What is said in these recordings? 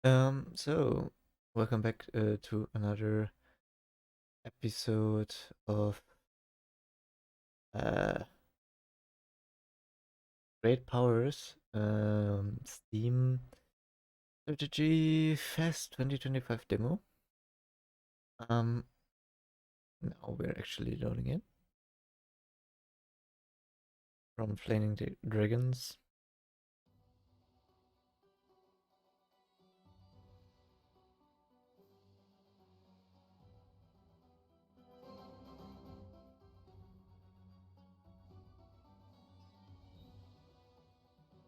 So welcome back to another episode of uh Great Powers Steam Strategy Fest 2025 demo. Um Now we're actually loading in from Flaming Dragons.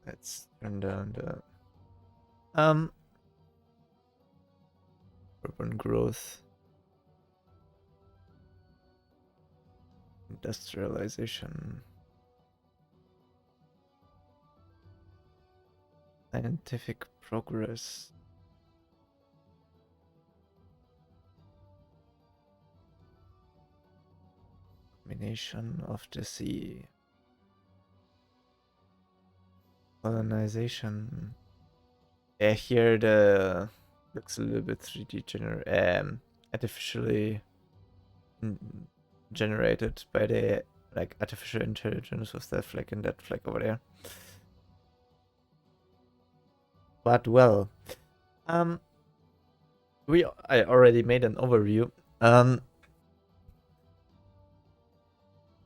Let's turn down the urban growth, industrialization, scientific progress, domination of the sea, colonization. Yeah, here the looks a little bit 3D artificially generated by the like artificial intelligence with that flag and that flag over there. But well, um, I already made an overview.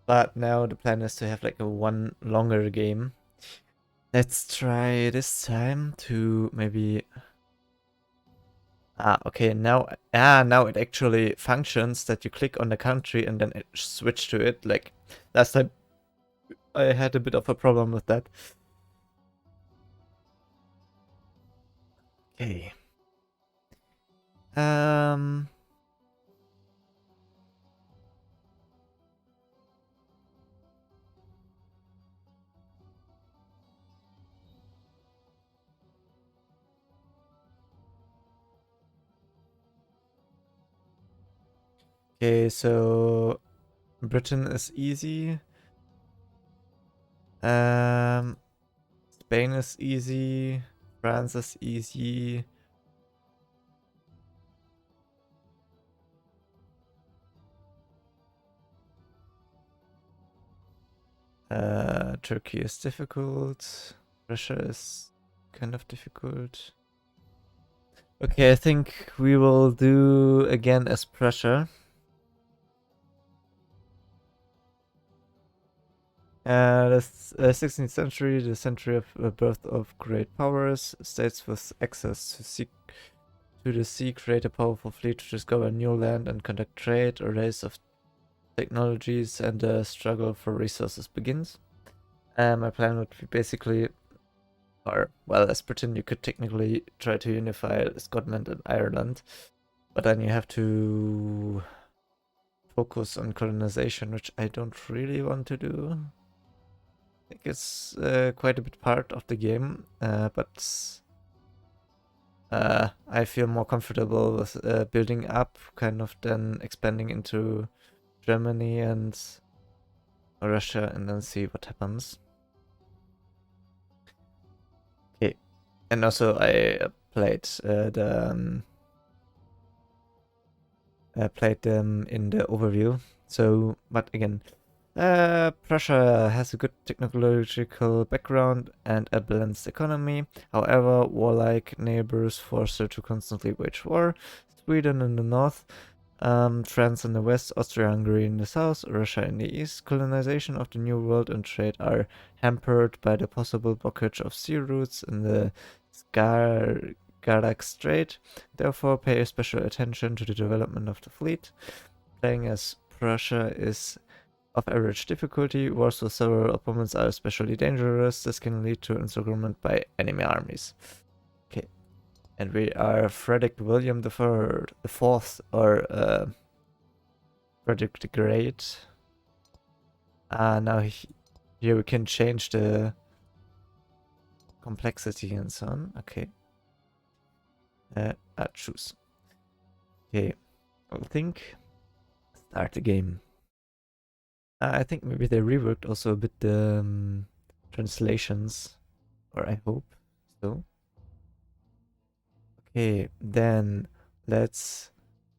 But now the plan is to have like a one longer game. Let's try this time to maybe. Okay, now it actually functions that you click on the country and then it switch to it. Like last time I had a bit of a problem with that. Okay. Um okay, so Britain is easy. Um Spain is easy. France is easy. Turkey is difficult. Russia is kind of difficult. Okay, I think we will do again as Prussia. The 16th century, the century of birth of great powers, states with access to the sea create a powerful fleet to discover new land and conduct trade. A race of technologies and the struggle for resources begins. My plan would be basically, or well, as Britain, you could technically try to unify Scotland and Ireland, but then you have to focus on colonization, which I don't really want to do. I think it's quite a bit part of the game, but I feel more comfortable with building up, kind of then expanding into Germany and Russia, and then see what happens. Okay, and also I played played them in the overview. So, but again, Prussia has a good technological background and a balanced economy. However, warlike neighbors force her to constantly wage war. Sweden in the north, France in the west, Austria-Hungary in the south, Russia in the east. Colonization of the New World and trade are hampered by the possible blockage of sea routes in the Skagerrak Strait. Therefore, pay special attention to the development of the fleet. Playing as Prussia is of average difficulty. Wars with several opponents are especially dangerous. This can lead to encirclement by enemy armies. Okay, and we are Frederick William the Fourth, or Frederick the Great. Now here we can change the complexity and so on. Okay. Choose. Okay, I think start the game. I think maybe they reworked also a bit the translations, or I hope so. Okay, then let's.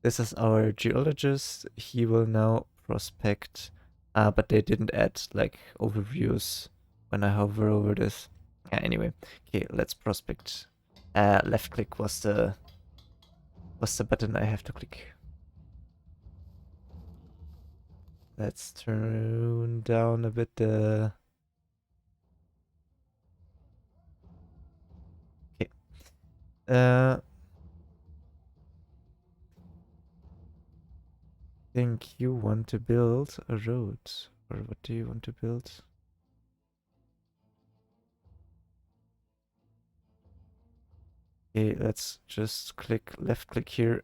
This is our geologist. He will now prospect. But they didn't add like overviews when I hover over this. Yeah, anyway, okay, let's prospect. Left click was the button I have to click. Let's turn down a bit the. Okay. Think you want to build a road, or what do you want to build? Okay, let's just click left click here.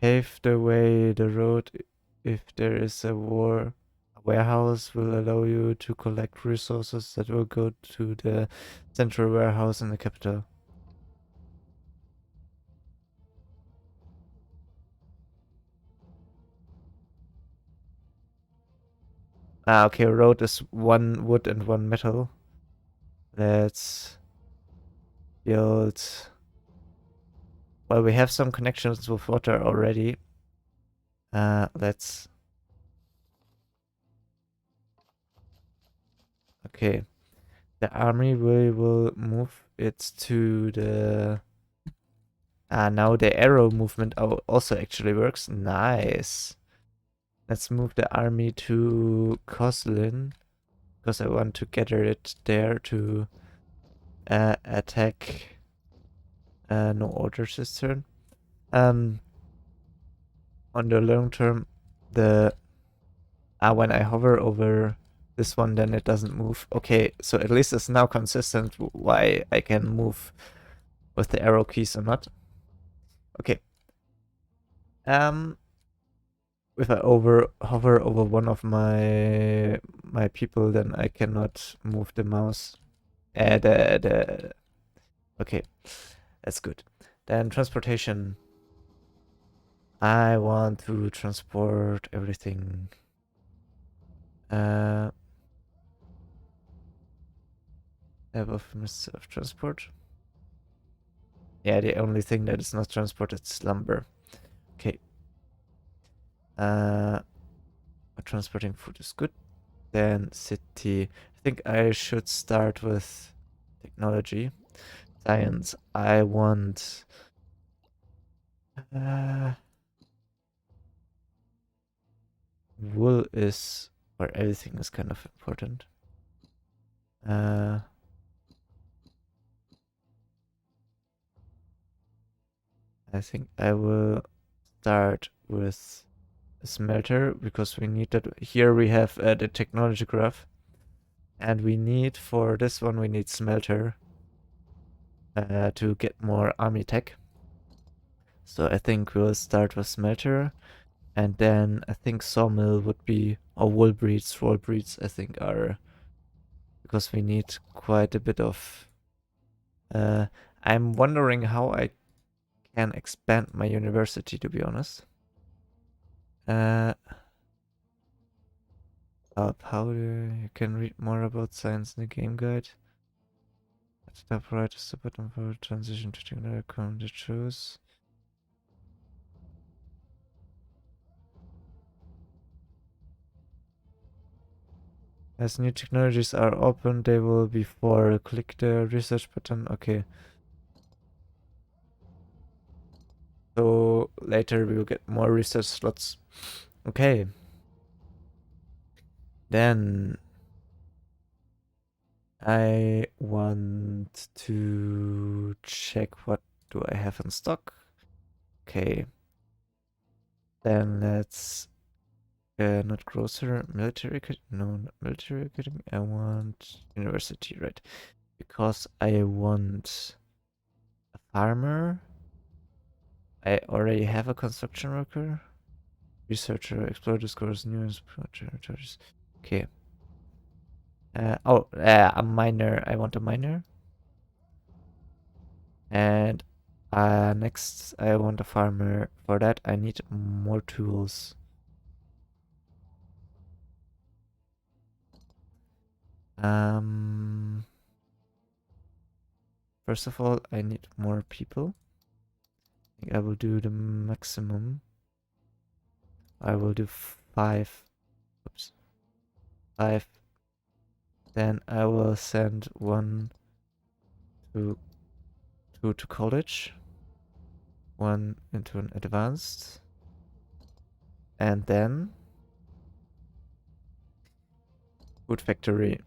Pave the way, the road. If there is a war, a warehouse will allow you to collect resources that will go to the central warehouse in the capital. Okay, road is 1 wood and 1 metal. Let's build. Well, we have some connections with water already. Let's. Okay. The army will move it to the. Now the arrow movement also actually works. Nice. Let's move the army to Koslin because I want to gather it there to attack. No orders this turn. On the long term, the when I hover over this one, then it doesn't move. Okay, so at least it's now consistent why I can move with the arrow keys or not. Okay. If I hover over one of my people, then I cannot move the mouse. Okay, that's good. Then transportation. I want to transport everything. Type of transport. Yeah, the only thing that is not transported is lumber. Okay. Transporting food is good. Then city. I think I should start with technology. Science. I want. Wool is where everything is kind of important. I think I will start with a smelter because we need that. Here we have the technology graph, and we need for this one we need smelter to get more army tech. So I think we'll start with smelter, and then I think sawmill would be, or wool breeds. Wool breeds I think are because we need quite a bit of. I'm wondering how I can expand my university, to be honest. How you can read more about science in the game guide. At the top right is the button for transition to technology to choose. As new technologies are open, they will be for click the research button. Okay. So later we will get more research slots. Okay. Then I want to check what do I have in stock. Okay. Then let's not grocer, military academy. No, not military academy. I want university, right? Because I want a farmer. I already have a construction worker. Researcher, explorer discovers new territories. Okay. A miner. I want a miner. And next, I want a farmer. For that, I need more tools. First of all, I need more people. I think I will do the maximum. I will do 5. Oops. 5. Then I will send 1 to college, 1 into an advanced, and then food factory.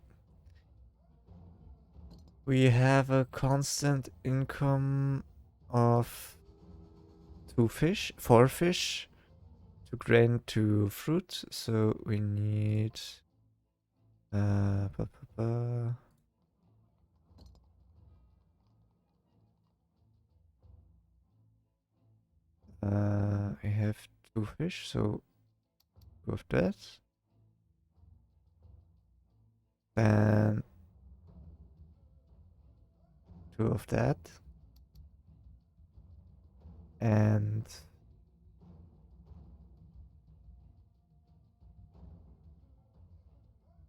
We have a constant income of 4 fish, 2 grain, 2 fruit. So we need ba, ba, ba. I have 2 fish, so 2 of that. Then 2 of that. And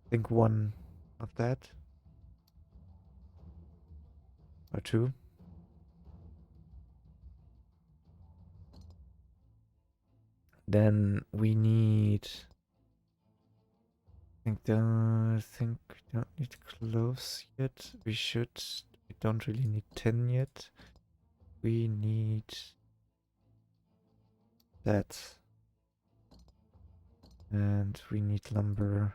I think 1 of that. Or 2. Then we need... I think we don't need clothes yet. We should. We don't really need 10 yet. We need that. And we need lumber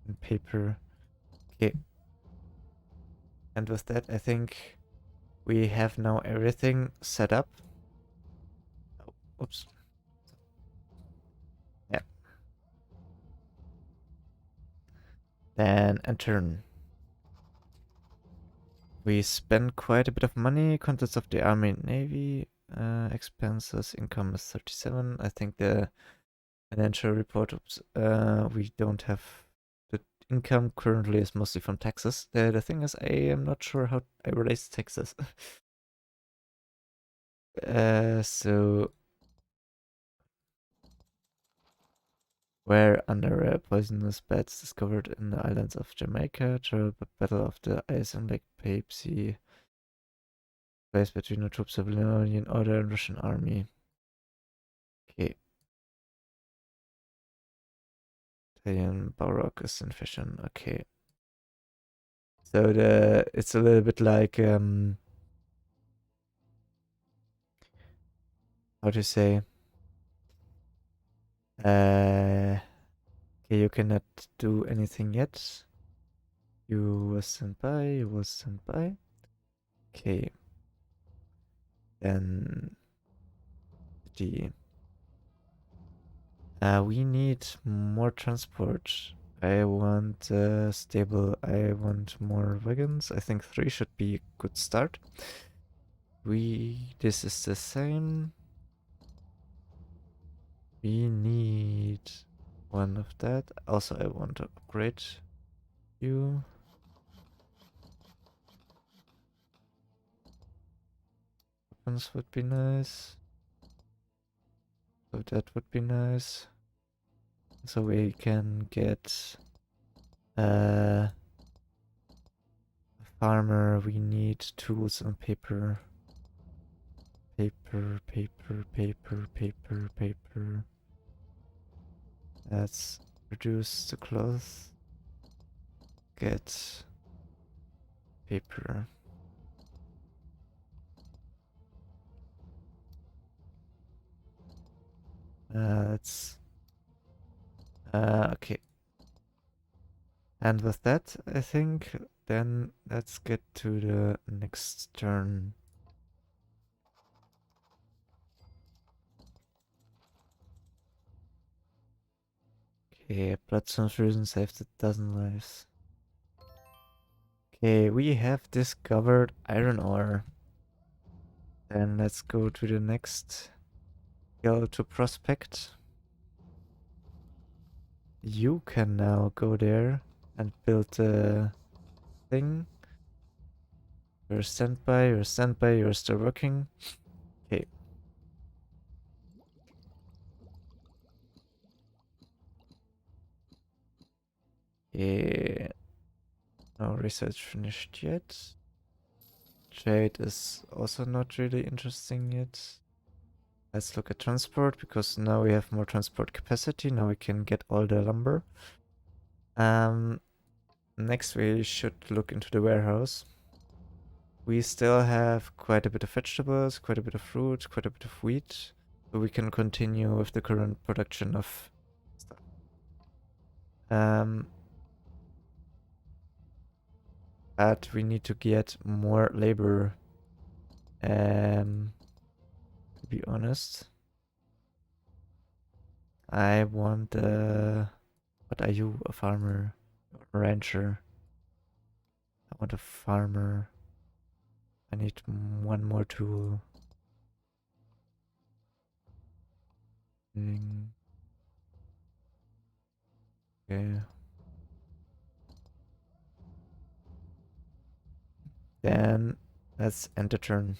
and paper. Okay. And with that, I think we have now everything set up. Oh, oops. Yeah. Then turn. We spend quite a bit of money. Contents of the army and navy. Expenses. Income is 37. I think the financial report. Oops. We don't have the income currently is mostly from taxes. The thing is, I am not sure how I raise taxes. So where under poisonous bats discovered in the islands of Jamaica, during the Battle of the Ice and Lake Peipsy, place between the troops of the Union Order and Russian army. Okay. Italian Baroque is in fashion. Okay. So it's a little bit like how to say okay, you cannot do anything yet. You will stand by, you will stand by. Okay. Then the we need more transport. I want stable. I want more wagons. I think 3 should be a good start. This is the same. We need 1 of that. Also, I want to upgrade you. Weapons would be nice. So that would be nice. So we can get a farmer. We need tools and paper. Paper, paper, paper, paper, paper. Let's reduce the cloth. Get paper. Let's okay. And with that, I think then let's get to the next turn. Okay, blood transfusion saved a dozen lives. Okay, we have discovered iron ore. Then let's go to the next. Go to prospect. You can now go there and build a thing. You're standby, you're standby, you're still working. Okay. Yeah. No research finished yet. Trade is also not really interesting yet. Let's look at transport, because now we have more transport capacity. Now we can get all the lumber. Next we should look into the warehouse. We still have quite a bit of vegetables, quite a bit of fruit, quite a bit of wheat. So we can continue with the current production of stuff. But we need to get more labor. To be honest. I want what are you? A farmer? A rancher? I want a farmer. I need one more tool. Okay. Then let's end the turn.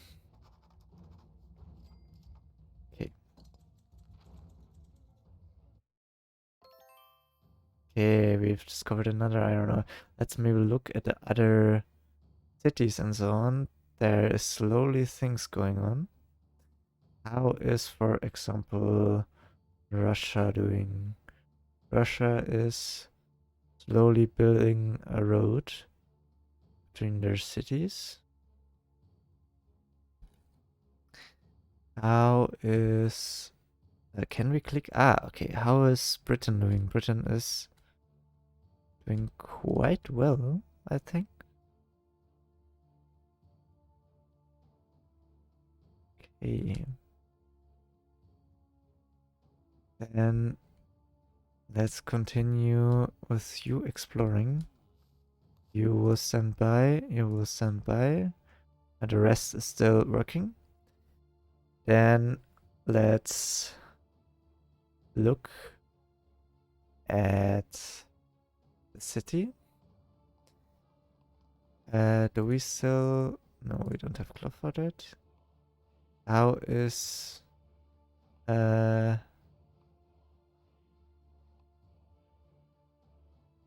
Okay. Okay, we've discovered another iron ore. Let's maybe look at the other cities and so on. There is slowly things going on. How is, for example, Russia doing? Russia is slowly building a road between their cities. How is... can we click? Ah, okay. How is Britain doing? Britain is doing quite well, I think. Okay. Then let's continue with you exploring. You will stand by, you will stand by. And the rest is still working. Then let's look at the city. Do we still... No, we don't have cloth for that. How is...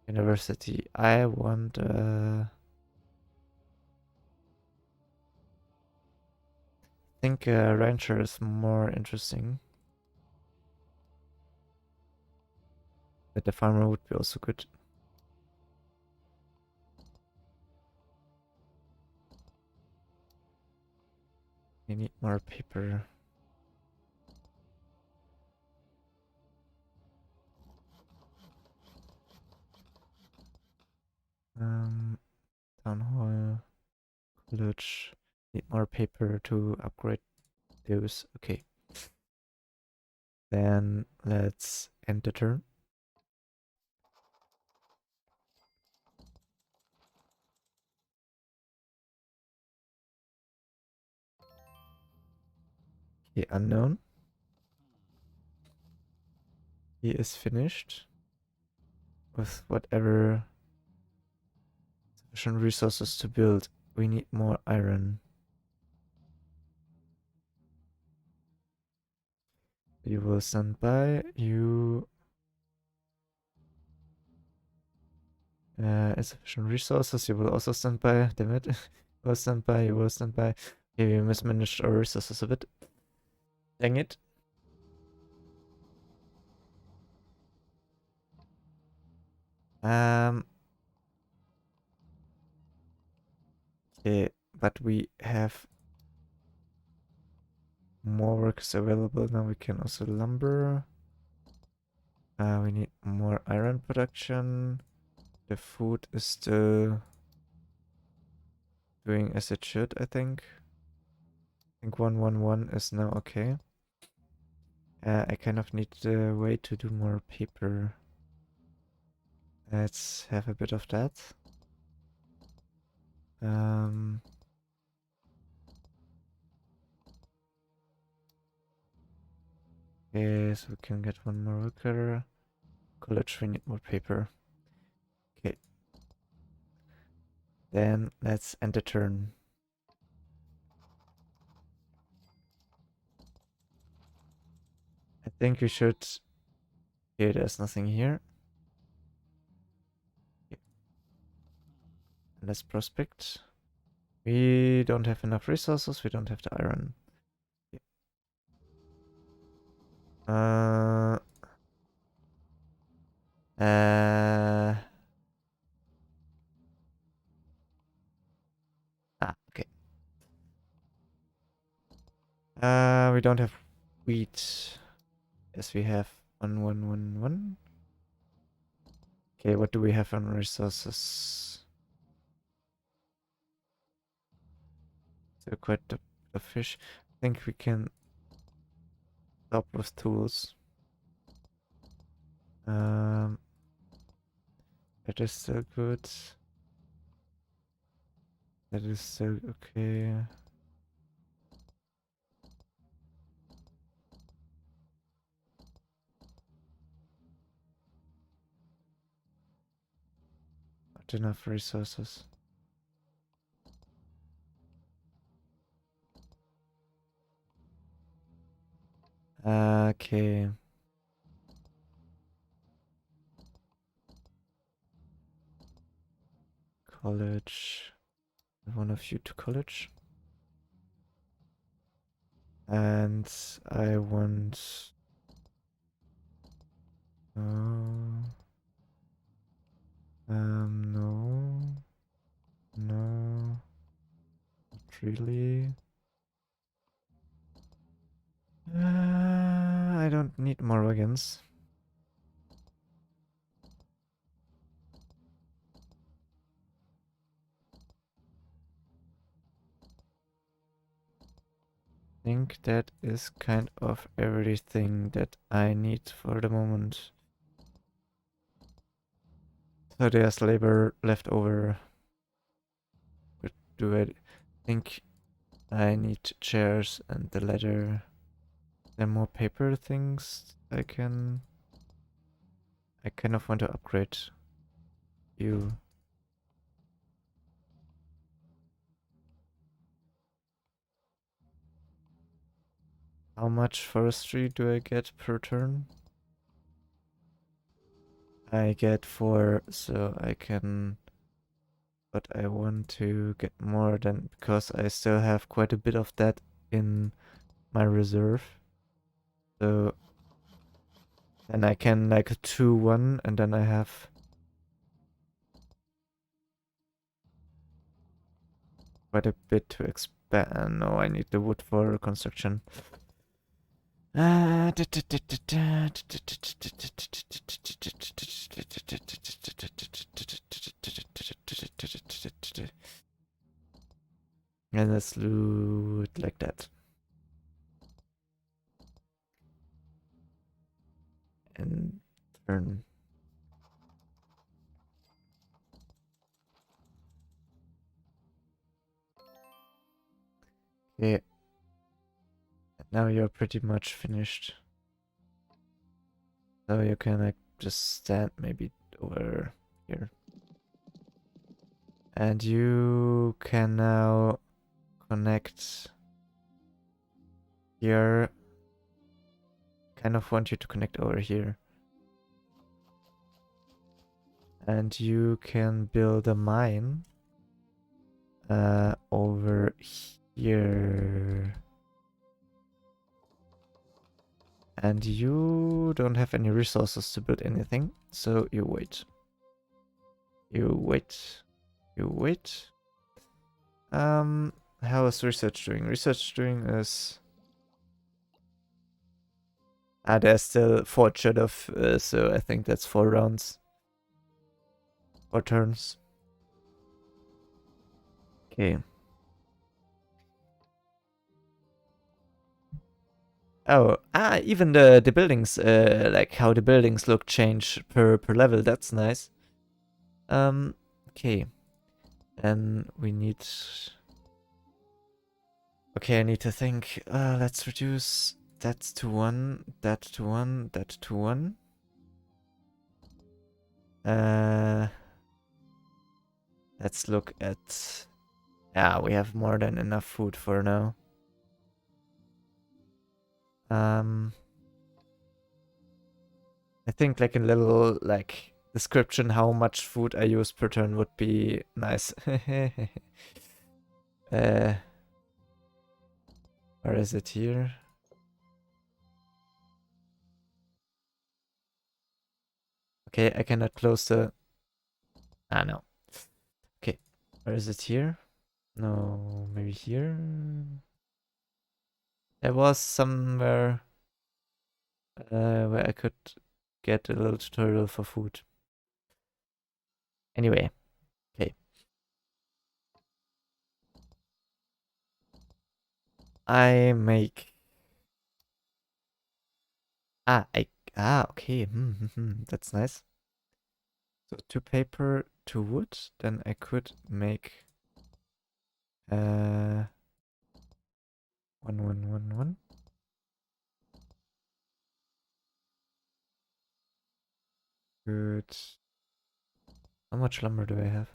university? I want... I think rancher is more interesting. But the farmer would be also good. We need more paper. Town hall, college. Need more paper to upgrade those. Okay. Then let's end the turn. Okay, unknown. He is finished with whatever sufficient resources to build. We need more iron. You will stand by. You insufficient resources. You will also stand by. Damn it. You will stand by. You will stand by. Okay, we mismanaged our resources a bit. Dang it. Okay, but we have more workers available now. We can also lumber. We need more iron production. The food is still doing as it should, I think. I think 111 is now okay. I kind of need a way to do more paper. Let's have a bit of that. Okay, so we can get one more worker. College, we need more paper. Okay. Then let's end the turn. I think we should... Okay, there's nothing here. Okay. Let's prospect. We don't have enough resources, we don't have the iron. Uh, okay. We don't have wheat. Yes, we have 1. Okay, what do we have on resources? So quite a fish. I think we can stop with tools. That is so good. That is so okay. Not enough resources. Okay. College. One of you to college. And I want... no. No. Not really. I don't need more wagons. I think that is kind of everything that I need for the moment. So there's labor left over. But do I think I need chairs and the leather? There are more paper things I kind of want to upgrade you. How much forestry do I get per turn? I get 4, so I can... But I want to get more than... Because I still have quite a bit of that in my reserve. So... Then I can like 2-1 and then I have... quite a bit to expand. No, I need the wood for construction. And let's do it like that. And turn. Okay. Now you're pretty much finished. So you can like just stand maybe over here. And you can now connect here. Kind of want you to connect over here. And you can build a mine over here. And you don't have any resources to build anything, so you wait. You wait. You wait. How is research doing? Research doing is... there's still 4 shut off, so I think that's 4 rounds. 4 turns. Okay. Oh, even the buildings, like how the buildings look change per level, that's nice. Okay. Then we need... Okay, I need to think. Let's reduce that to 1, that to 1, that to 1. Let's look at... Yeah, we have more than enough food for now. I think like a little like description how much food I use per turn would be nice. Where is it here? Okay, I cannot close the... Ah, no. Okay, where is it here? No, maybe here? There was somewhere where I could get a little tutorial for food. Anyway, okay. I make... Okay. That's nice. So 2 paper, 2 wood. Then I could make 1. Good. How much lumber do I have?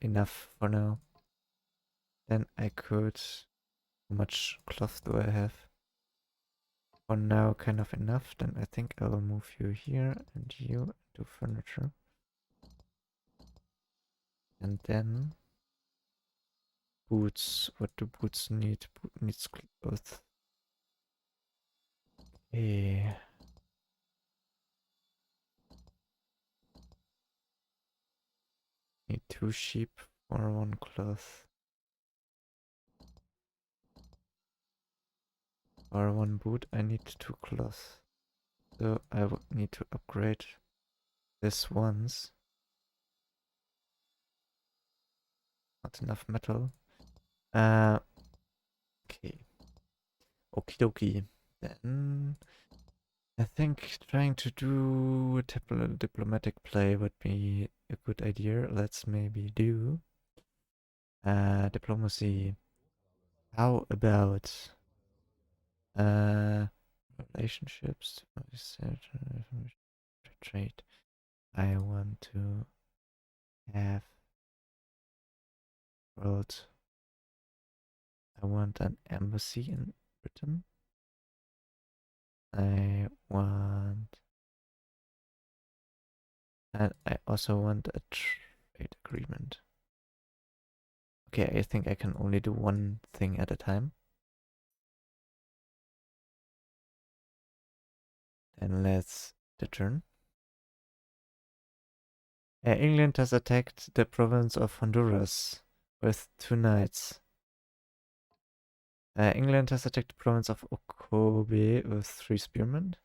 Enough for now. Then I could... How much cloth do I have? For now, kind of enough. Then I think I will move you here and you into furniture. And then boots. What do boots need? Boot needs clothes. Okay. Need 2 sheep for 1 cloth. For 1 boot, I need 2 cloth. So I would need to upgrade this once. Not enough metal. Okay. Okie dokie. Then I think trying to do a diplomatic play would be a good idea. Let's maybe do diplomacy. How about relationships? Trade. I want to have world. I want an embassy in Britain. I want, and I also want a trade agreement. Okay, I think I can only do 1 thing at a time. Then let's the turn. England has attacked the province of Honduras with 2 knights. England has attacked the province of Okobe with 3 spearmen.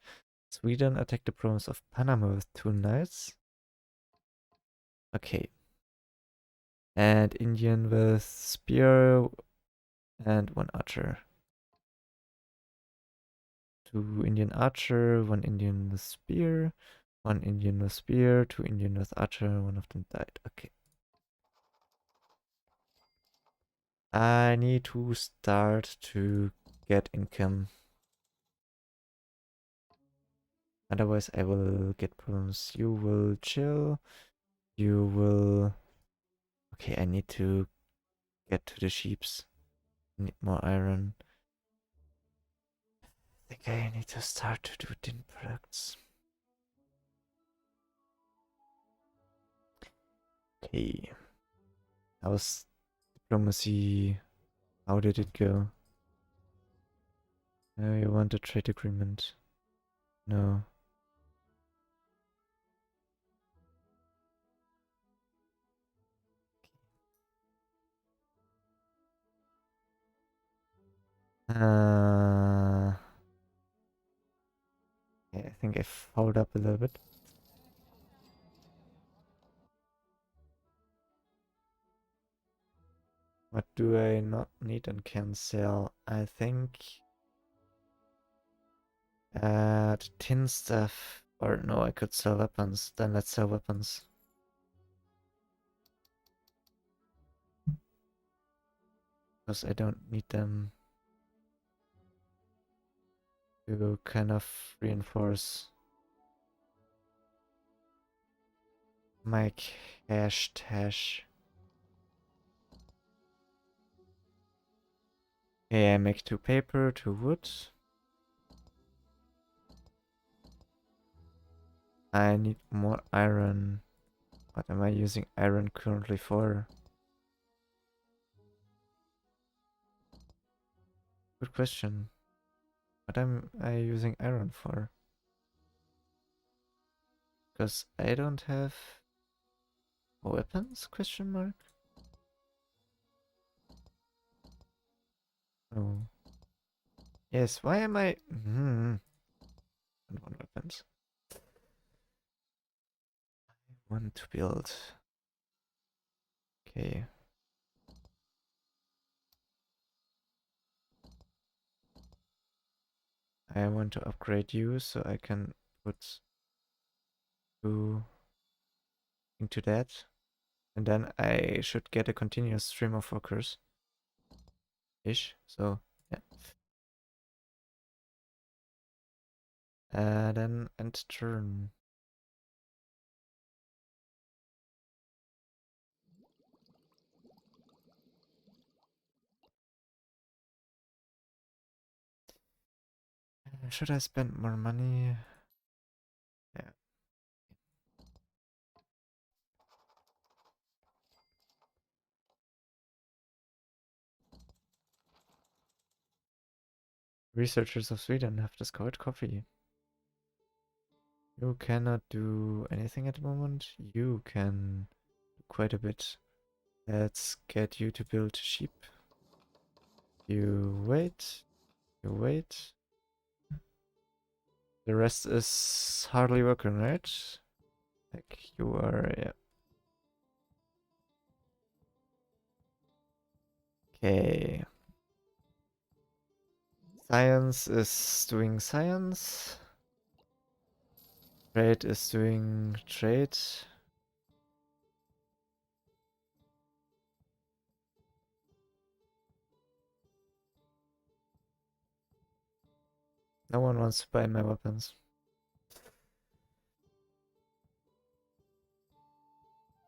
Sweden attacked the province of Panama with 2 knights. Okay. And Indian with spear and 1 archer. 2 Indian archer, 1 Indian with spear, 1 Indian with spear, 2 Indian with archer, 1 of them died. Okay. I need to start to get income. Otherwise I will get problems. You will chill. You will... Okay, I need to get to the sheeps. I need more iron. I think I need to start to do tin products. Okay. How's diplomacy? How did it go? You want a trade agreement? No. I think I fouled up a little bit. What do I not need and can sell? I think tin stuff. Or no, I could sell weapons. Then let's sell weapons. Because I don't need them to kind of reinforce my cash stash. Okay, I make 2 paper, 2 wood. I need more iron. What am I using iron currently for? Good question. What am I using iron for? Because I don't have weapons? Question mark. Oh. Yes, why am I... I don't want weapons. I want to build. Okay. I want to upgrade you so I can put you into that. And then I should get a continuous stream of workers. Ish. So, yeah. Then end turn. Should I spend more money? Yeah. Researchers of Sweden have discovered coffee. You cannot do anything at the moment. You can do quite a bit. Let's get you to build sheep. You wait. You wait. The rest is hardly working, right? Like you are, yeah. Okay. Science is doing science. Trade is doing trade. No one wants to buy my weapons.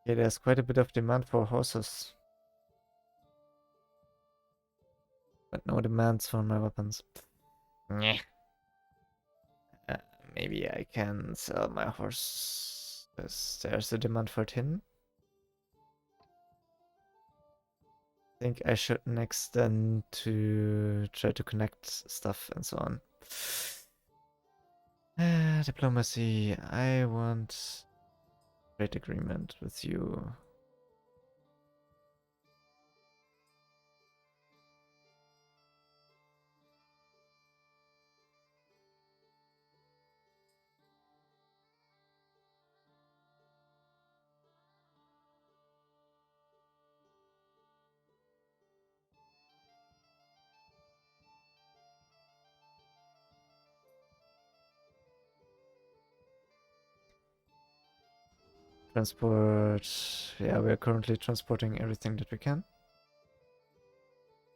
Okay, there's quite a bit of demand for horses. But no demands for my weapons. Nyeh. Uh, Maybe I can sell my horse. There's a demand for tin. I think I should next then to try to connect stuff and so on. Diplomacy. I want trade agreement with you. Transport. Yeah, we are currently transporting everything that we can.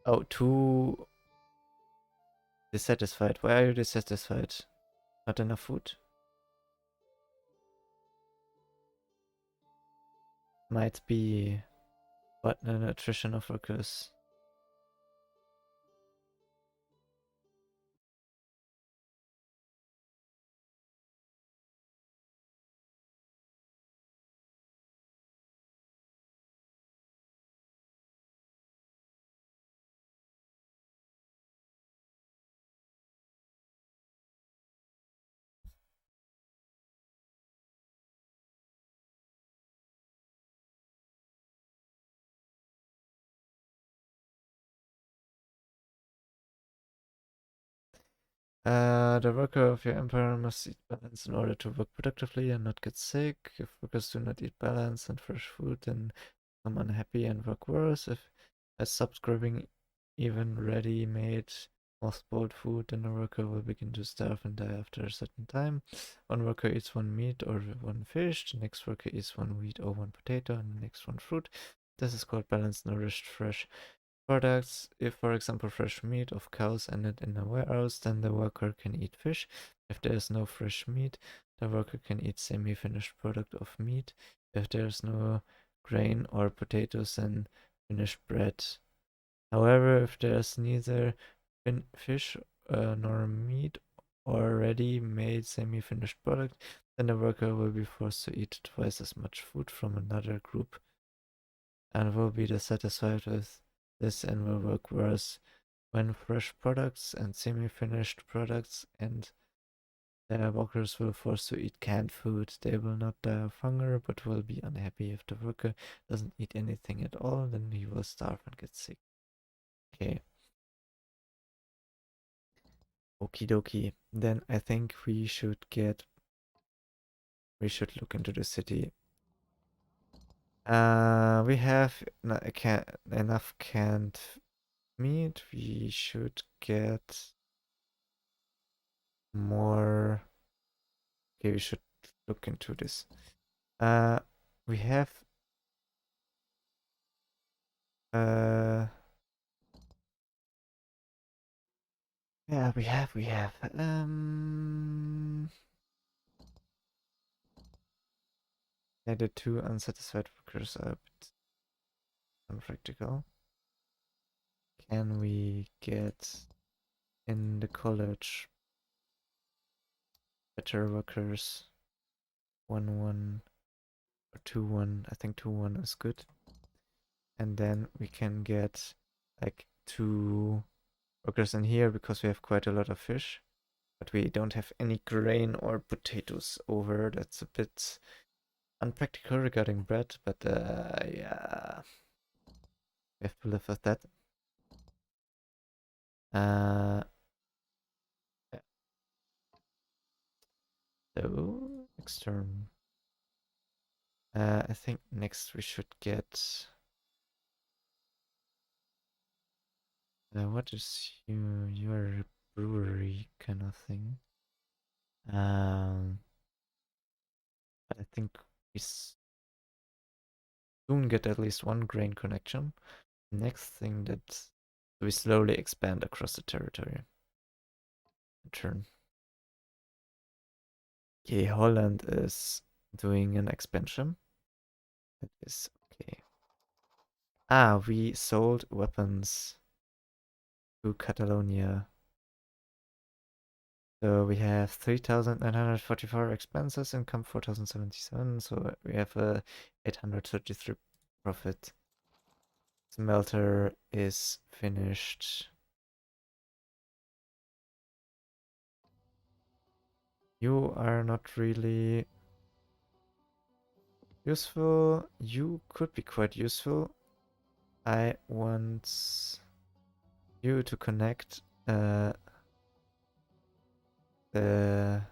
Oh, too dissatisfied. Why are you dissatisfied? Not enough food? Might be what the nutrition of workers. The worker of your empire must eat balance in order to work productively and not get sick. If workers do not eat balance and fresh food, then become unhappy and work worse. If I stop grabbing even ready-made mothballed food, then the worker will begin to starve and die after a certain time. One worker eats one meat or one fish, the next worker eats one wheat or one potato, and the next one fruit. This is called balanced, nourished, fresh products. If, for example, fresh meat of cows ended in a warehouse, then the worker can eat fish. If there is no fresh meat, the worker can eat semi-finished product of meat. If there is no grain or potatoes, then finished bread. However, if there is neither fish nor meat or ready-made semi-finished product, then the worker will be forced to eat twice as much food from another group and will be dissatisfied with this and will work worse. when fresh products and semi-finished products and their workers will forced to eat canned food. They will not die of hunger, but will be unhappy if the worker doesn't eat anything at all, then he will starve and get sick. Okay. Okie dokie. Then I think we should look into the city. We have enough canned meat. We should get more. Okay, we should look into this. We have uh yeah, we have yeah, the two unsatisfied workers are a bit unpractical. Can we get in the college better workers? 1-1 or 2-1. I think 2-1 is good. And then we can get like 2 workers in here because we have quite a lot of fish. But we don't have any grain or potatoes over. That's a bit unpractical regarding bread, but yeah, we have to live with that. Yeah. So, next turn. I think next we should get. What is your brewery kind of thing? But I think we soon get at least one grain connection. Next thing that we slowly expand across the territory. Turn. Okay, Holland is doing an expansion. That is okay. We sold weapons to Catalonia. So we have 3,944 expenses, income 4,077. So we have a 833 profit. Smelter is finished. You are not really useful. You could be quite useful. I want you to connect the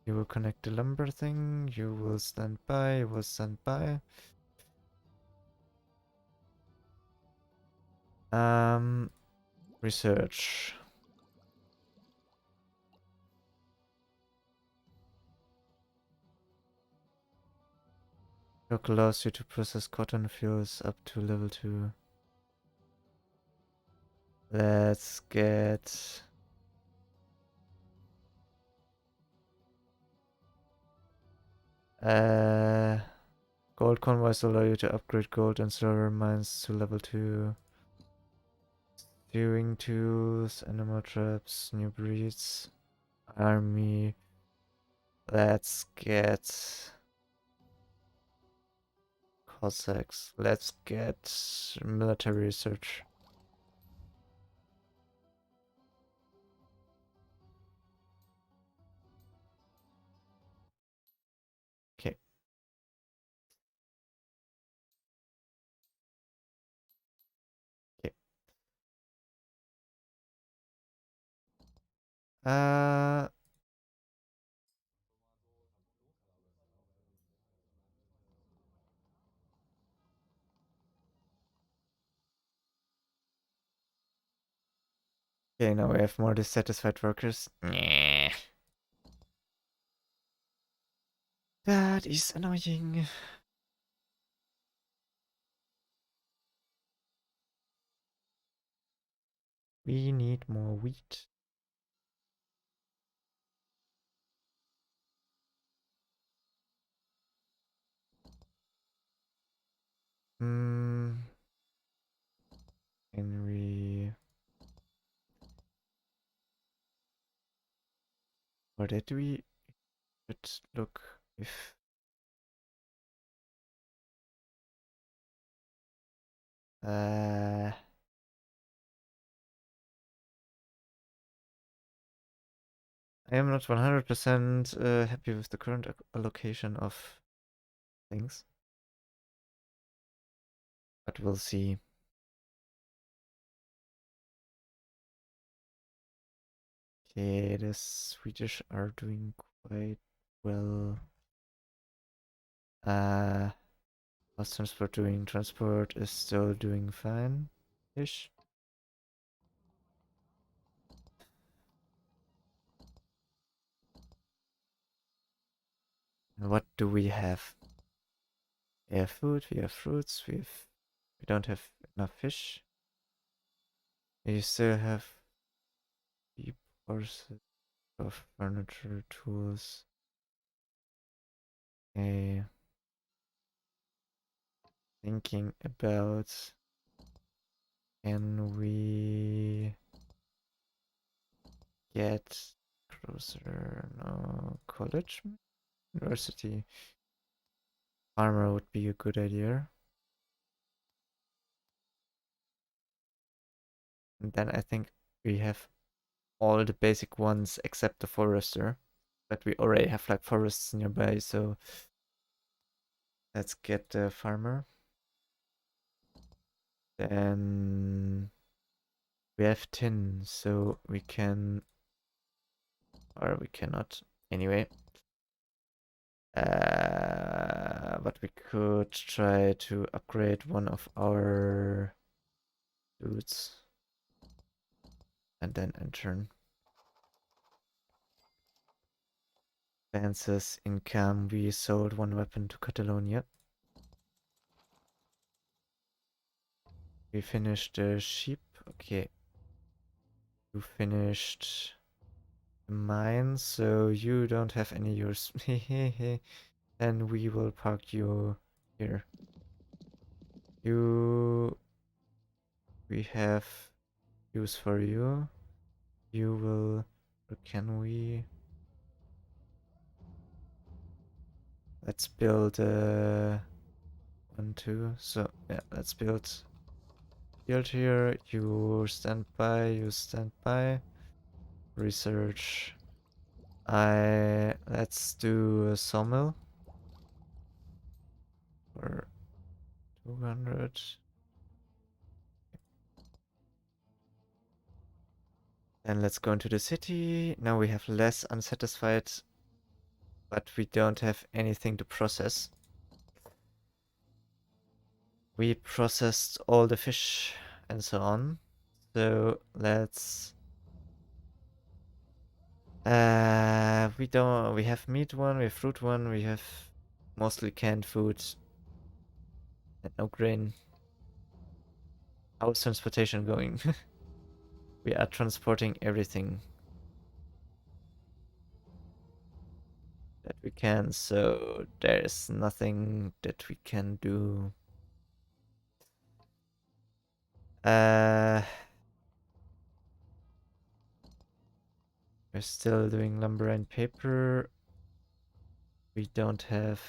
you will connect the lumber thing, you will stand by, you will stand by. Research. Dock allows you to process cotton fuels up to level 2. Let's get gold convoys allow you to upgrade gold and silver mines to level 2. Steering tools, animal traps, new breeds, army. Let's get Cossacks. Let's get military research. Okay. Okay. Uh, okay, now we have more dissatisfied workers. Nah. That is annoying. We need more wheat. Hmm. Can we Or did we should look if I am not 100% happy with the current allocation of things, but we'll see. Okay, the Swedish are doing quite well. House transport is still doing fine-ish. And what do we have? We have food, we have fruits, we don't have enough fish. We still have deep horses of furniture, tools. Okay. Thinking about, can we get closer? No, college? University. Farmer would be a good idea. And then I think we have all the basic ones except the forester. But we already have like forests nearby, so let's get the farmer. Then we have tin, so we can, or we cannot. Anyway, but we could try to upgrade one of our dudes and then enter. Advances income. We sold one weapon to Catalonia. We finished the sheep. Okay. You finished the mine, so you don't have any use. Then we will park you here. You... We have use for you. You will... Or can we... Let's build 1, 2. So, yeah, let's build here. You stand by, you stand by. Research. Let's do a sawmill for 200. Then let's go into the city. Now we have less unsatisfied, but we don't have anything to process. We processed all the fish and so on. So let's we have meat one, we have fruit one, we have mostly canned food and no grain. How's transportation going? We are transporting everything that we can, so there's nothing that we can do. We're still doing lumber and paper. We don't have...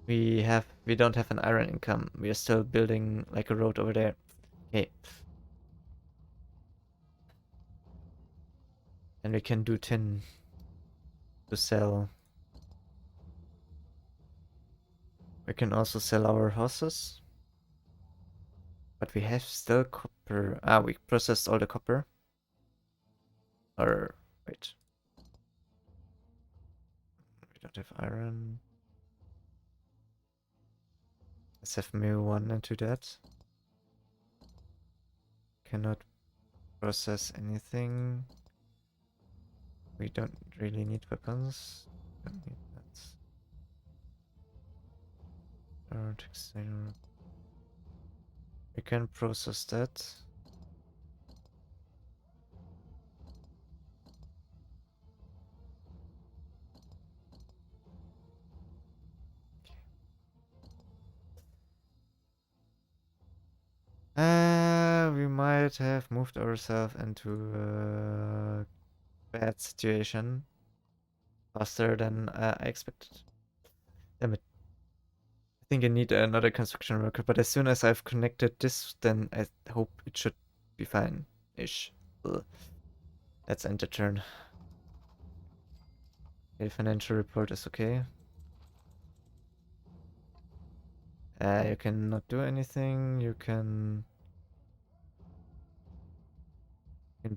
We don't have an iron income. We are still building like a road over there. Okay. And we can do tin to sell. We can also sell our horses. But we have still copper. Ah, we processed all the copper. Or, wait. We don't have iron. Let's have mill 1 into that. Cannot process anything. We don't really need weapons. Don't need that. We can process that. might have moved ourselves into a bad situation faster than I expected. Damn it. I think I need another construction worker, but as soon as I've connected this, then I hope it should be fine-ish. Let's end the turn. Okay, financial report is okay. You cannot do anything. You can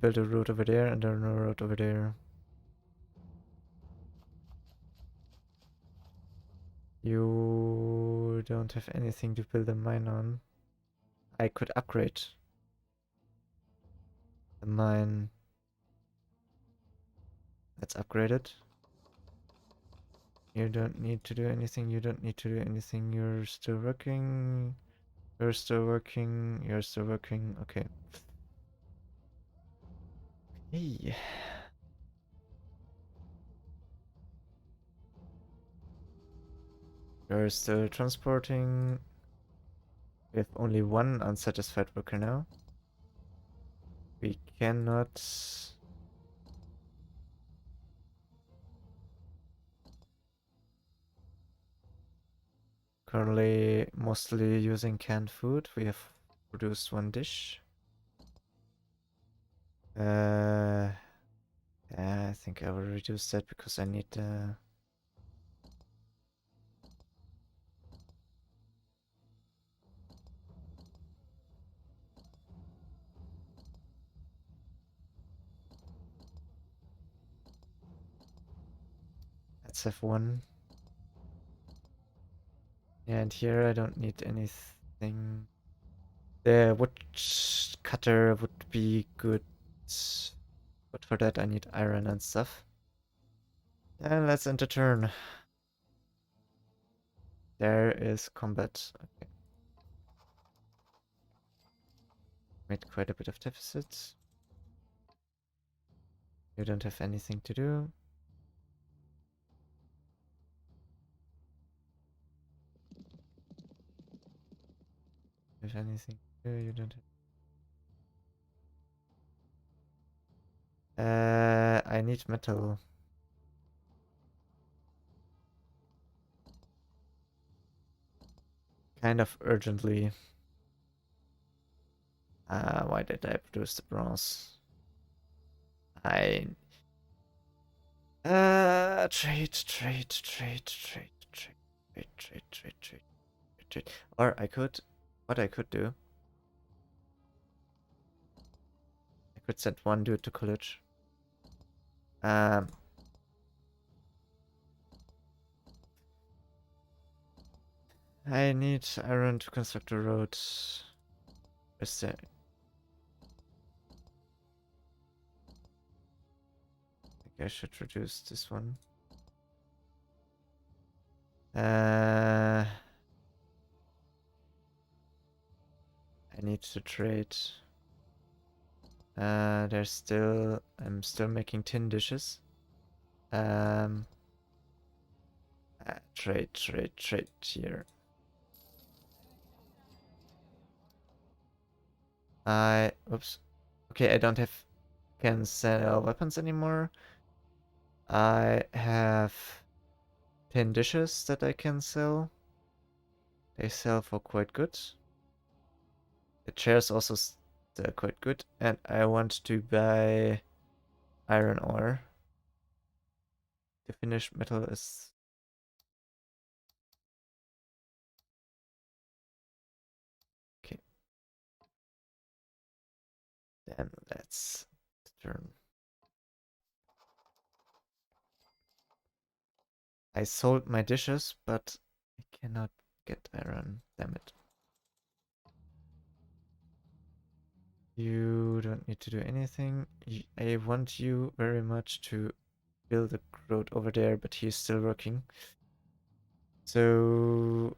build a road over there and then a road over there. You don't have anything to build a mine on. I could upgrade the mine. Let's upgrade it. You don't need to do anything. You don't need to do anything. You're still working. You're still working. You're still working. Okay. Hey. You're still transporting. We have only one unsatisfied worker now. We cannot. Currently mostly using canned food. We have produced one dish. Yeah, I think I will reduce that because I need let's have one. Yeah, and here I don't need anything. The wood cutter would be good, but for that I need iron and stuff. And let's end the turn. There is combat. Okay. Made quite a bit of deficits. You don't have anything to do. You have anything to do? You don't have. I need metal. Kind of urgently. Why did I produce the bronze? I trade. Or I could, what I could do, I could send one dude to college. Um, I need iron to construct a road. Where's the? I think I should reduce this one. I need to trade. I'm still making tin dishes. Um, trade here. Oops. Okay, I don't have, can sell weapons anymore. I have 10 dishes that I can sell. They sell for quite good. The chairs also sell quite good. And I want to buy iron ore. The finished metal is... Okay. Then let's turn. I sold my dishes, but I cannot get iron. Damn it. You don't need to do anything. I want you very much to build a road over there, but he's still working. So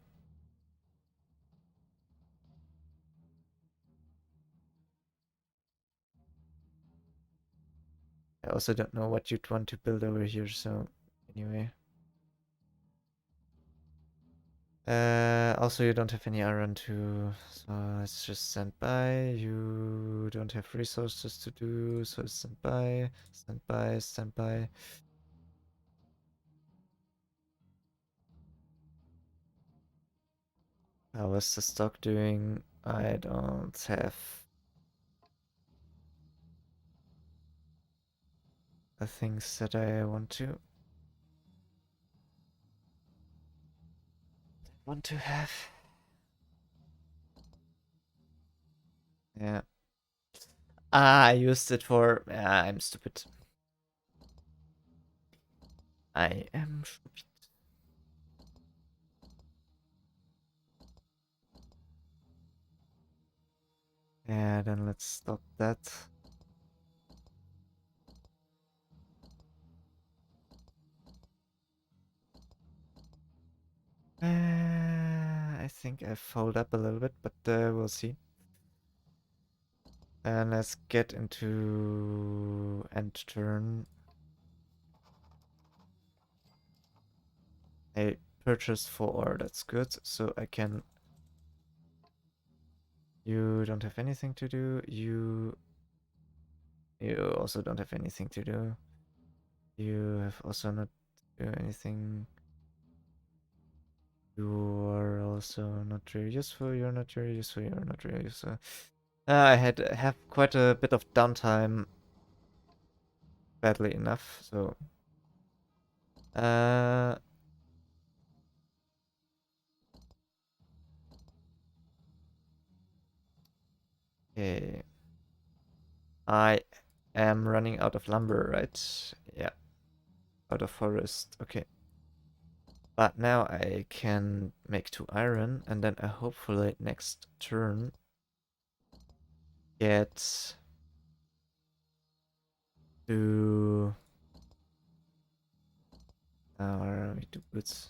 I also don't know what you'd want to build over here, so anyway. Also, you don't have any iron to, so let's just stand by. You don't have resources to do, so stand by, stand by, stand by. How is the stock doing? I don't have the things that I want to have. Yeah. Ah, I used it for. I'm stupid. I am stupid. Yeah, then let's stop that. I think I fold up a little bit, but we'll see. And let's get into end turn. I purchased 4, that's good. So I can. You don't have anything to do. You also don't have anything to do. You have also not do anything. You are also not really useful. You're not really useful. You're not really useful. I have quite a bit of downtime, badly enough. So, uh, okay. I am running out of lumber, right? Yeah, out of forest. Okay. But now I can make 2 iron, and then I hopefully next turn get to. Where we do boots?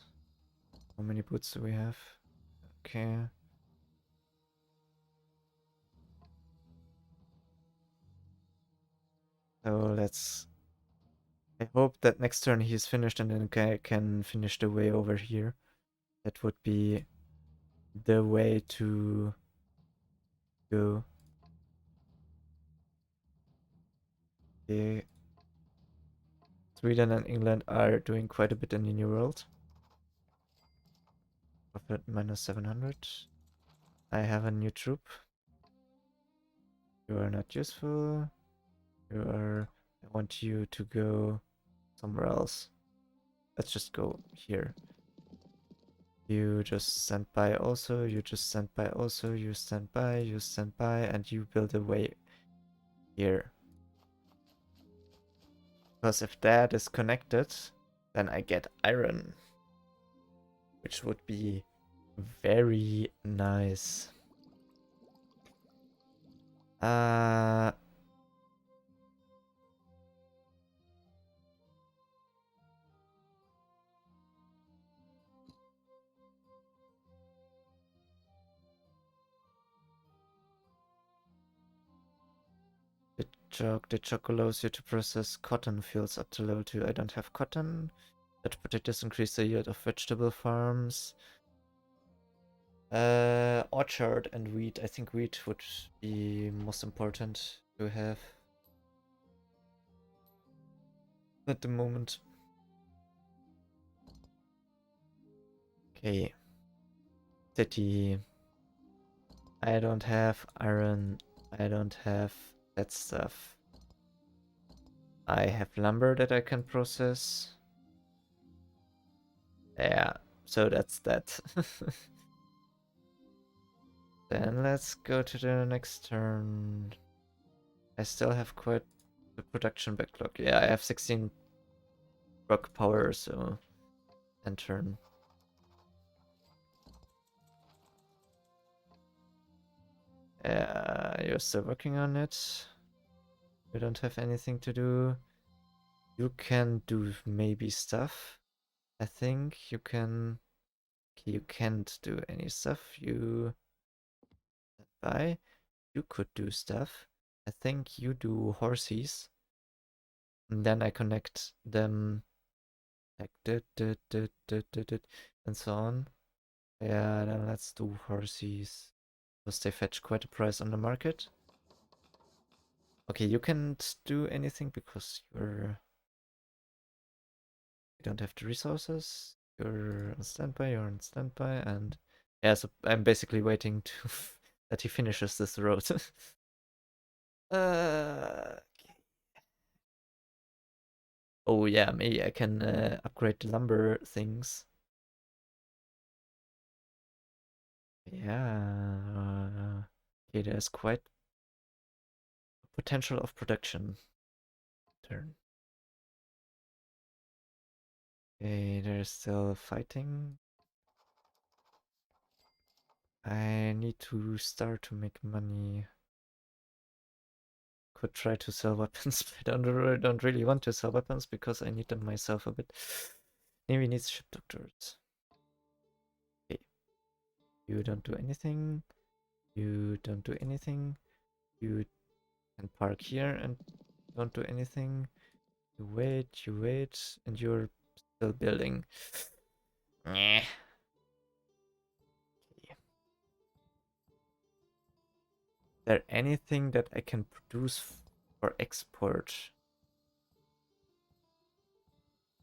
How many boots do we have? Okay. So let's. I hope that next turn he's finished, and then I can finish the way over here. That would be the way to go. Okay. Sweden and England are doing quite a bit in the New World. Profit minus 700. I have a new troop. You are not useful. You are. I want you to go somewhere else. Let's just go here. You just stand by also. You just stand by also. You stand by. You stand by, and you build a way here. Because if that is connected, then I get iron, which would be very nice. Uh, the choc allows you to process cotton fields up to level 2. I don't have cotton. That potatoes increase the yield of vegetable farms. Orchard and wheat. I think wheat would be most important to have at the moment. Okay. City. I don't have iron. I don't have that stuff. I have lumber that I can process. Yeah, so that's that. Then let's go to the next turn. I still have quite the production backlog. Yeah, I have 16 rock power, so end turn. You're still working on it. You don't have anything to do. You can do maybe stuff. I think you can. Okay, you can't do any stuff. You buy. You could do stuff. I think you do horses. And then I connect them like and so on. Yeah, then let's do horses. Because they fetch quite a price on the market. Okay, you can't do anything because you don't have the resources. You're on standby, and yeah, so I'm basically waiting to that he finishes this road. uh, oh yeah, maybe I can upgrade the lumber things. Yeah. Okay, there's quite potential of production. Turn. Okay, there's still fighting. I need to start to make money. Could try to sell weapons, but I don't really want to sell weapons because I need them myself a bit. Maybe needs ship doctors. Okay. You don't do anything. You don't do anything. You can park here and don't do anything. You wait, and you're still building. Nyeh. Okay. Is there anything that I can produce for export?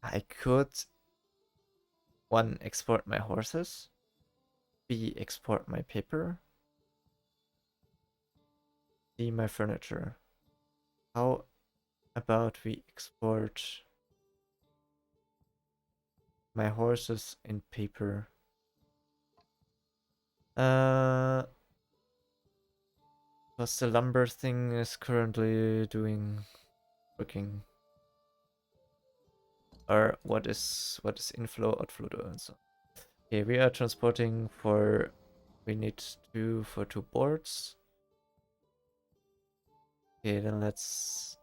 I could, one, export my horses, B, export my paper, C, my furniture. How about we export my horses in paper? Because the lumber thing is currently working. Or what is inflow, outflow, and so. Okay, we are transporting for. We need two for 2 boards. Okay, then let's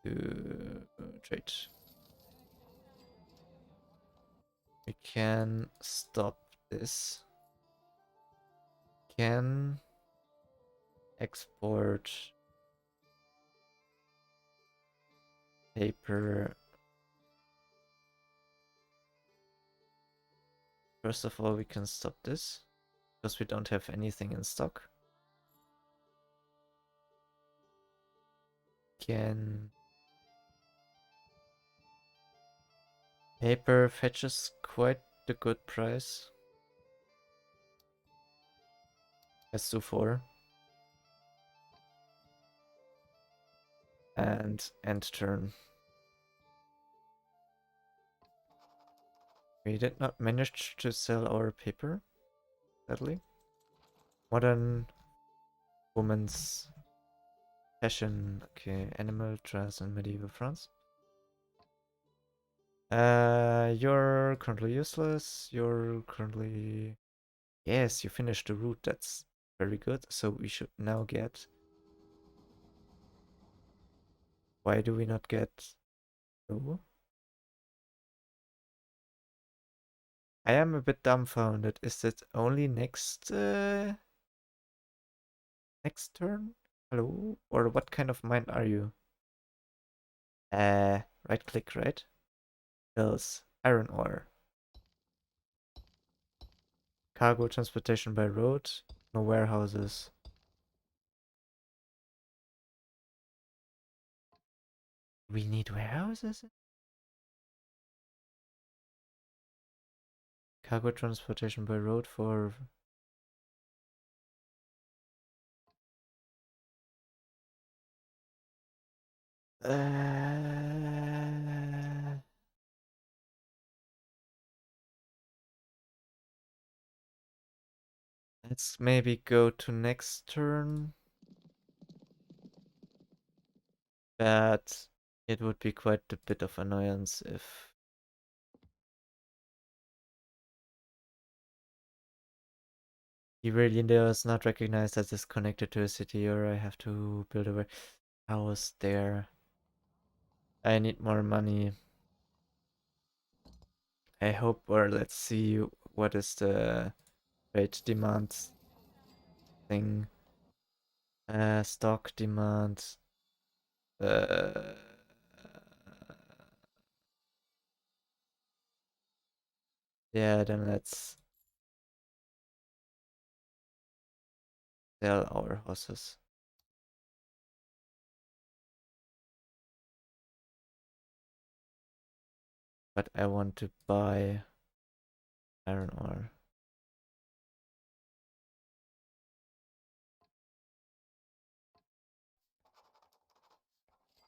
do trade. We can stop this. Can export paper. First of all, we can stop this because we don't have anything in stock. Can paper fetches quite a good price. Let's do 4. And end turn. We did not manage to sell our paper, sadly. Modern woman's fashion. Okay, animal dress in medieval France. You're currently useless. You're currently... Yes, you finished the route. That's very good. So we should now get... Why do we not get... Oh. I am a bit dumbfounded. Is it only next turn? Hello? Or what kind of mine are you? Right click, right? Bills. Iron ore. Cargo transportation by road. No warehouses. We need warehouses? Cargo transportation by road for... let's maybe go to next turn. But it would be quite a bit of annoyance if... he really does not recognize that it's connected to a city, or I have to build a house there. I need more money. I hope, or let's see what is the rate demand thing. Stock demand. Uh, Yeah, then let's sell our horses. But I want to buy iron ore.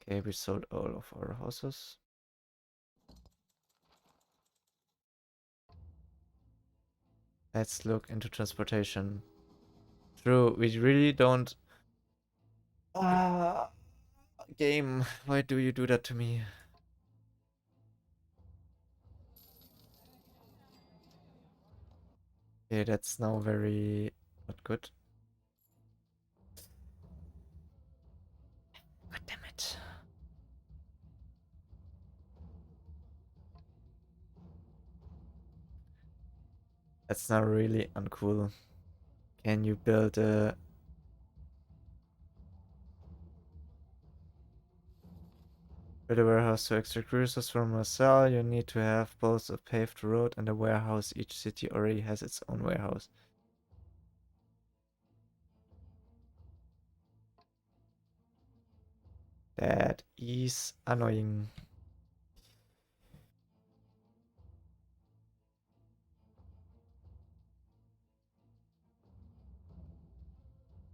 Okay, we sold all of our horses. Let's look into transportation. True, we really don't. Ah, game, why do you do that to me? Okay, that's now very not good. God damn it. That's now really uncool. Can you build a warehouse to extract resources from a cell? You need to have both a paved road and a warehouse. Each city already has its own warehouse. That is annoying.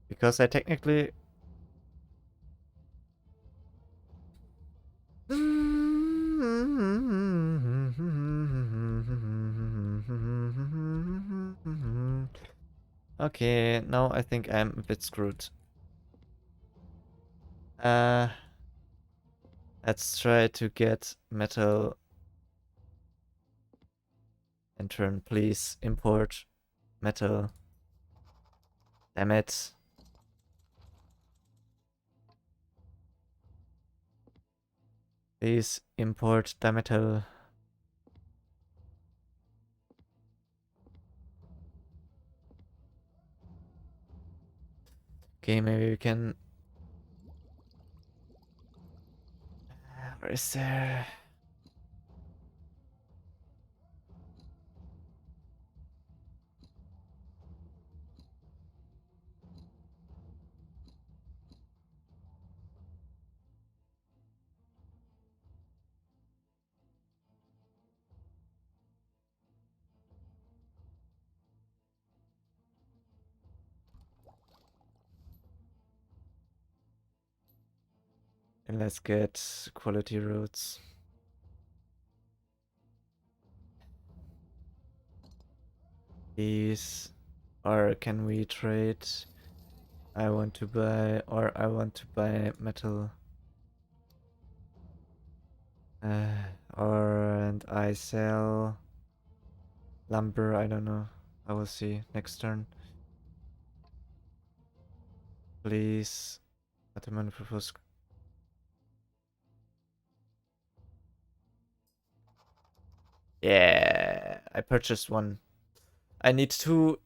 Because I technically... Okay, now I think I'm a bit screwed. Uh, let's try to get metal and turn, please. Import metal. Damn it. Please import the metal. Okay, maybe we can... Where is there? And let's get quality roads. These. Or can we trade? I want to buy, or I want to buy metal. And I sell lumber, I don't know. I will see next turn. Please. Ottoman propose. Yeah, I purchased one. I need two.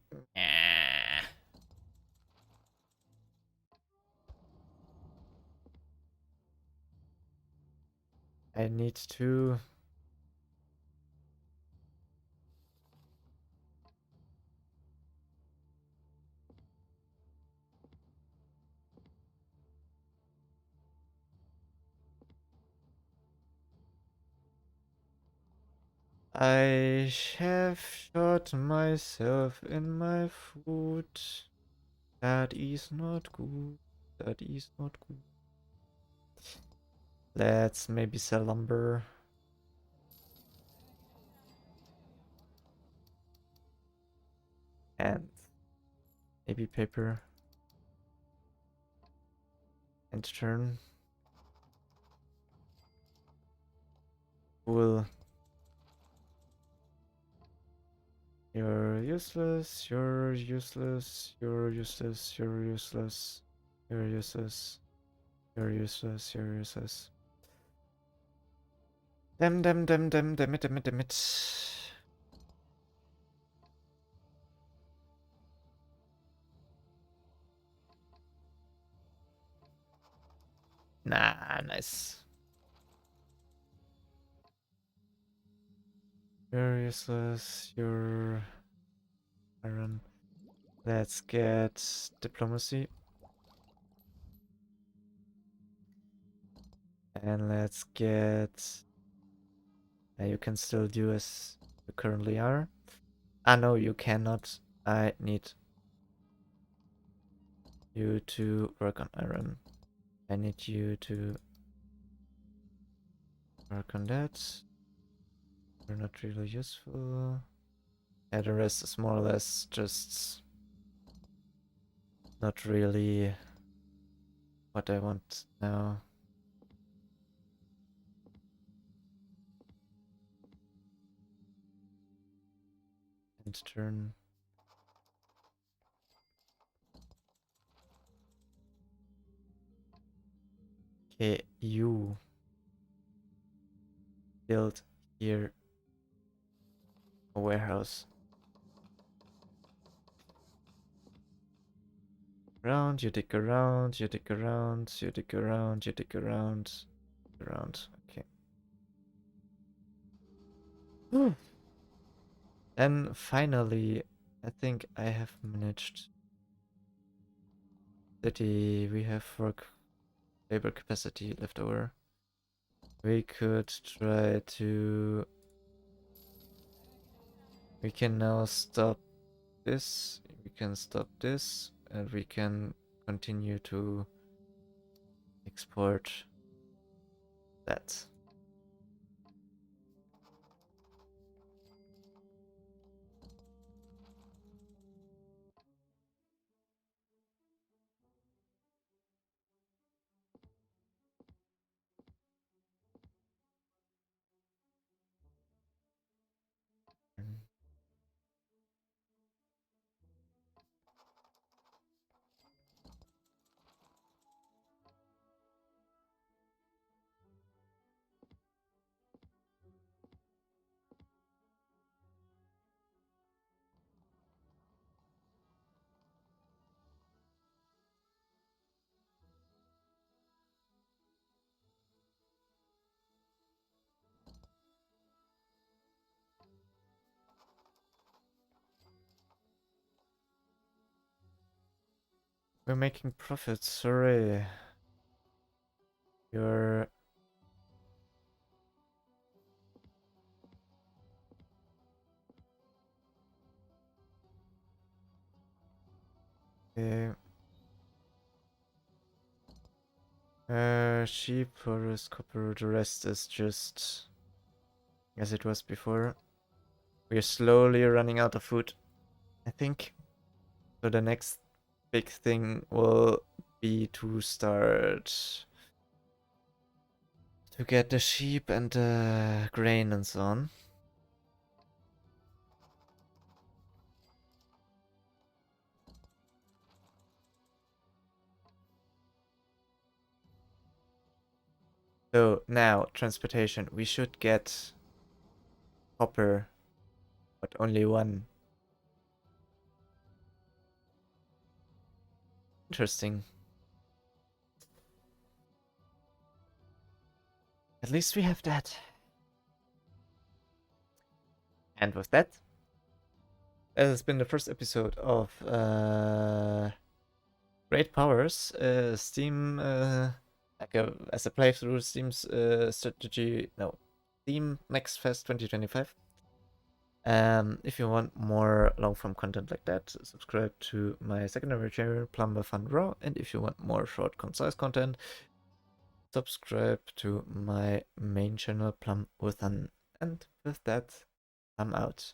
I need two. I have shot myself in my foot. That is not good. That is not good. Let's maybe sell lumber. And maybe paper. And turn. Cool. You're useless, you're useless, you're useless, you're useless, you're useless, you're useless, you're useless. Damn it. Nah, nice. You're useless. You're iron. Let's get diplomacy. And let's get... you can still do as you currently are. Ah, no, you cannot. I need you to work on iron. I need you to work on that. You're not really useful. Yeah, the rest is more or less just not really what I want now. End turn. Okay, you build here a warehouse. Around, you dig around, you dig around, you dig around, you dig around, around. Okay. Then finally, I think I have managed city. We have work labor capacity left over. We could try to... We can now stop this. We can stop this, and we can continue to export that. We're making profits, sorry. You're... sheep, forest, copper, the rest is just as it was before. We're slowly running out of food, I think. So the next big thing will be to start to get the sheep and the grain and so on. So now, transportation. We should get copper, but only one. Interesting. At least we have that. And with that, that has been the first episode of Great Powers. Steam, like as a playthrough, Steam's strategy, no, Steam Next Fest 2025. If you want more long-form content like that, subscribe to my secondary channel, Plumber Fun Raw, and if you want more short, concise content, subscribe to my main channel, Plum with Fun. And with that, I'm out.